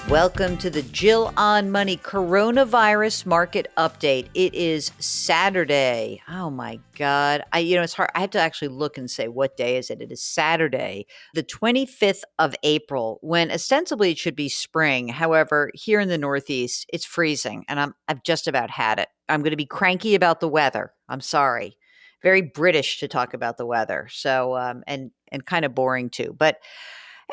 Welcome to the Jill on Money Coronavirus Market Update. It is Saturday. Oh my God. It's hard. I have to actually look and say, what day is it? It is Saturday, the 25th of April, when ostensibly it should be spring. However, here in the Northeast, it's freezing and I've just about had it. I'm going to be cranky about the weather. I'm sorry. Very British to talk about the weather. So, and kind of boring too. But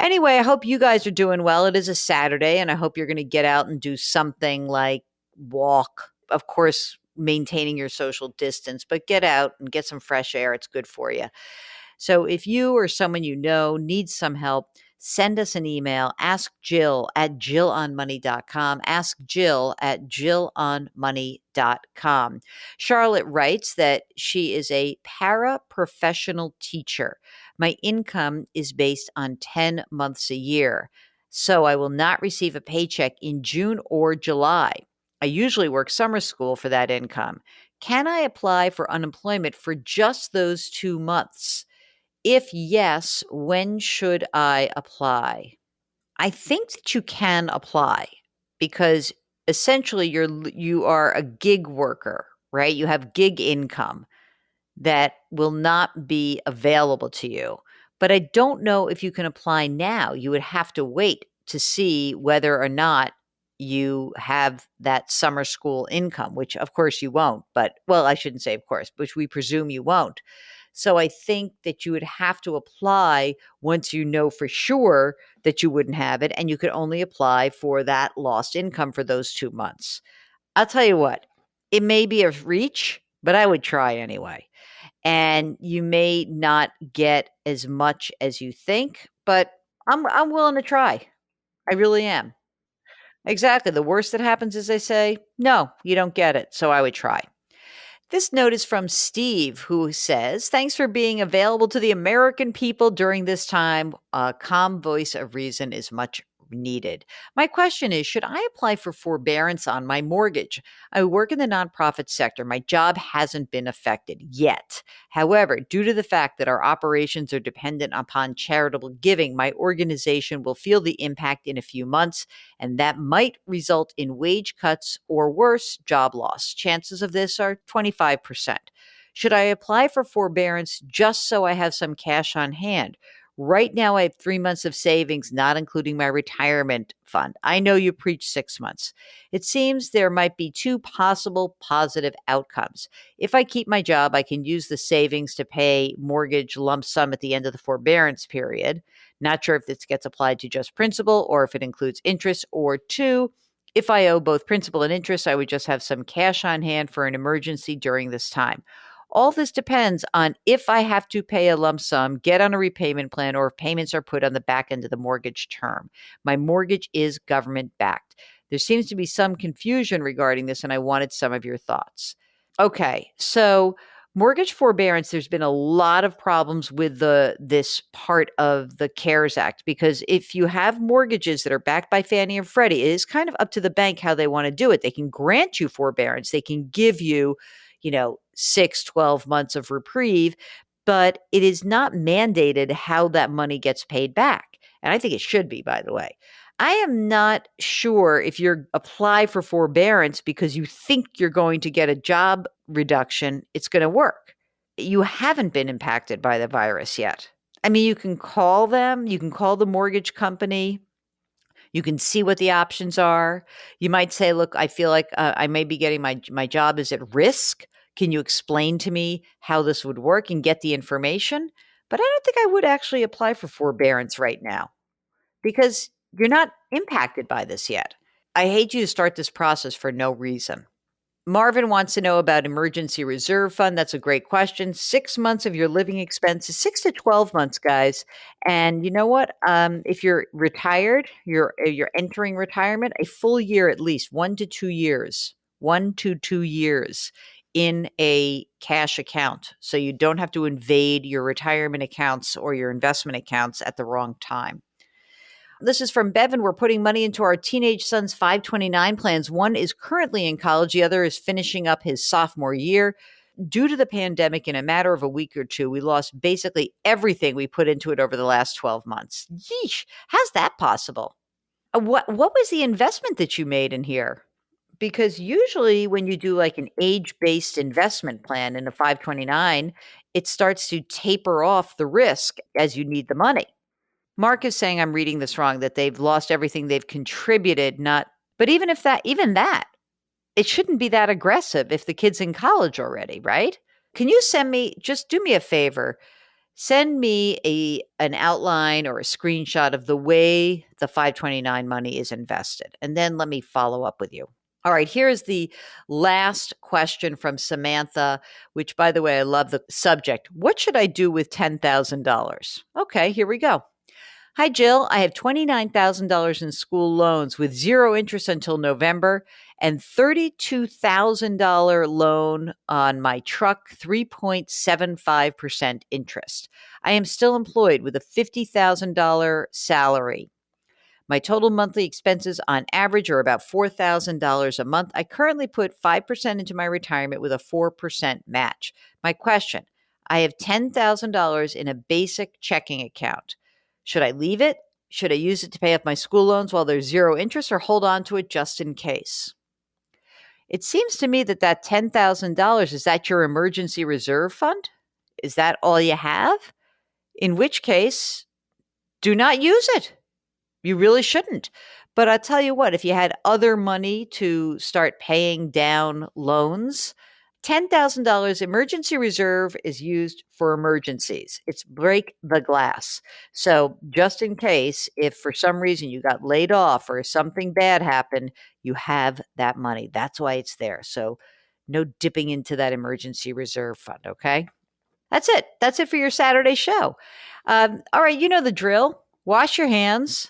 anyway, I hope you guys are doing well. It is a Saturday, and I hope you're going to get out and do something like walk. Of course, maintaining your social distance, but get out and get some fresh air. It's good for you. So if you or someone you know needs some help, send us an email. Ask Jill at jillonmoney.com. Ask Jill at jillonmoney.com. Charlotte writes that she is a paraprofessional teacher. My income is based on 10 months a year, so I will not receive a paycheck in June or July. I usually work summer school for that income. Can I apply for unemployment for just those 2 months? If yes, when should I apply? I think that you can apply because essentially you are a gig worker, right? You have gig income that will not be available to you. But I don't know if you can apply now. You would have to wait to see whether or not you have that summer school income, which of course you won't. But, well, I shouldn't say of course, which we presume you won't. So I think that you would have to apply once you know for sure that you wouldn't have it, and you could only apply for that lost income for those 2 months. I'll tell you what, it may be a reach, but I would try anyway. And you may not get as much as you think, but I'm willing to try. I really am. Exactly. The worst that happens is they say, no, you don't get it. So I would try. This note is from Steve, who says, thanks for being available to the American people during this time. A calm voice of reason is much needed. My question is, should I apply for forbearance on my mortgage? I work in the nonprofit sector. My job hasn't been affected yet. However, due to the fact that our operations are dependent upon charitable giving, my organization will feel the impact in a few months, and that might result in wage cuts or worse, job loss. Chances of this are 25%. Should I apply for forbearance just so I have some cash on hand? Right now, I have 3 months of savings, not including my retirement fund. I know you preach 6 months. It seems there might be two possible positive outcomes. If I keep my job, I can use the savings to pay mortgage lump sum at the end of the forbearance period. Not sure if this gets applied to just principal or if it includes interest. Or two, if I owe both principal and interest, I would just have some cash on hand for an emergency during this time. All this depends on if I have to pay a lump sum, get on a repayment plan, or if payments are put on the back end of the mortgage term. My mortgage is government backed. There seems to be some confusion regarding this, and I wanted some of your thoughts. Okay, so mortgage forbearance, there's been a lot of problems with this part of the CARES Act, because if you have mortgages that are backed by Fannie and Freddie, it is kind of up to the bank how they want to do it. They can grant you forbearance. They can give you 6, 12 months of reprieve, but it is not mandated how that money gets paid back. And I think it should be, by the way. I am not sure if you apply for forbearance because you think you're going to get a job reduction, it's going to work. You haven't been impacted by the virus yet. I mean, you can call them, you can call the mortgage company. You can see what the options are. You might say, look, I feel like I may be getting my job is at risk. Can you explain to me how this would work and get the information? But I don't think I would actually apply for forbearance right now because you're not impacted by this yet. I hate you to start this process for no reason. Marvin wants to know about emergency reserve fund. That's a great question. 6 months of your living expenses, 6 to 12 months, guys. And you know what? If you're retired, you're entering retirement, a full year at least, 1 to 2 years, 1 to 2 years in a cash account. So you don't have to invade your retirement accounts or your investment accounts at the wrong time. This is from Bevan. We're putting money into our teenage son's 529 plans. One is currently in college. The other is finishing up his sophomore year. Due to the pandemic, in a matter of a week or two, we lost basically everything we put into it over the last 12 months. Yeesh. How's that possible? What was the investment that you made in here? Because usually when you do like an age-based investment plan in a 529, it starts to taper off the risk as you need the money. Mark is saying I'm reading this wrong, that they've lost everything they've contributed, not but even that, it shouldn't be that aggressive if the kid's in college already, right? Can you send me just do me a favor, send me an outline or a screenshot of the way the 529 money is invested, and then let me follow up with you. All right, here's the last question from Samantha, which, by the way, I love the subject. What should I do with $10,000? Okay, here we go. Hi, Jill. I have $29,000 in school loans with zero interest until November and $32,000 loan on my truck, 3.75% interest. I am still employed with a $50,000 salary. My total monthly expenses on average are about $4,000 a month. I currently put 5% into my retirement with a 4% match. My question, I have $10,000 in a basic checking account. Should I leave it? Should I use it to pay off my school loans while there's zero interest or hold on to it just in case? It seems to me that that $10,000, is that your emergency reserve fund? Is that all you have? In which case, do not use it. You really shouldn't. But I'll tell you what, if you had other money to start paying down loans, $10,000 emergency reserve is used for emergencies. It's break the glass. So just in case, if for some reason you got laid off or something bad happened, you have that money. That's why it's there. So no dipping into that emergency reserve fund, okay? That's it. That's it for your Saturday show. All right, you know the drill. Wash your hands.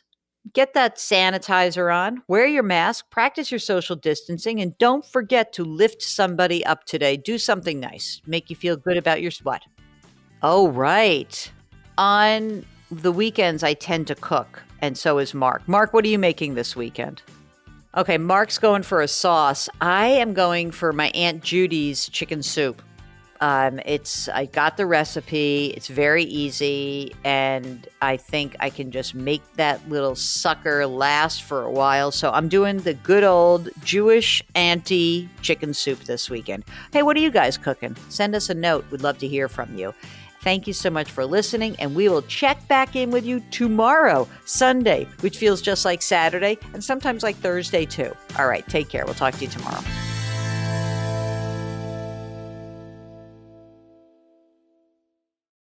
Get that sanitizer on, wear your mask, practice your social distancing, and don't forget to lift somebody up today. Do something nice. Make you feel good about your what? Oh, right. On the weekends, I tend to cook, and so is Mark. Mark, what are you making this weekend? Okay, Mark's going for a sauce. I am going for my Aunt Judy's chicken soup. I got the recipe. It's very easy, and I think I can just make that little sucker last for a while. So I'm doing the good old Jewish auntie chicken soup this weekend. Hey, what are you guys cooking? Send us a note. We'd love to hear from you. Thank you so much for listening, and we will check back in with you tomorrow, Sunday, which feels just like Saturday, and sometimes like Thursday too. All right, take care. We'll talk to you tomorrow.